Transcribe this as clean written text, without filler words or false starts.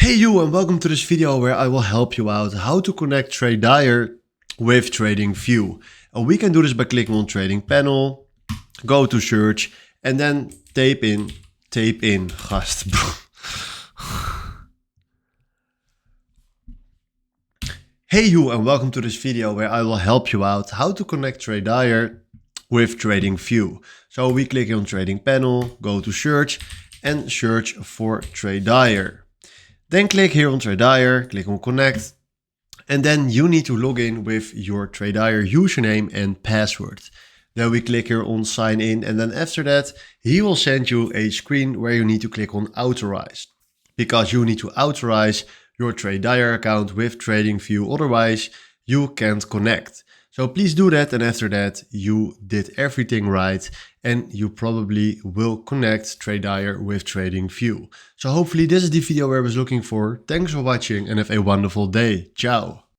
Hey you, and welcome to this video where I will help you out how to connect Tradier with TradingView. And we can do this by clicking on Trading Panel, go to Search, and then tape in, gast. Hey you, and welcome to this video where I will help you out how to connect Tradier with TradingView. So we click on Trading Panel, go to Search, and search for Tradier. Then click here on Tradier, click on Connect, and then you need to log in with your Tradier username and password. Then we click here on Sign In, and then after that, he will send you a screen where you need to click on Authorize, because you need to authorize your Tradier account with TradingView, otherwise you can't connect. So please do that, and after that you did everything right and you probably will connect Tradier with TradingView. So hopefully this is the video where I was looking for. Thanks for watching and have a wonderful day. Ciao.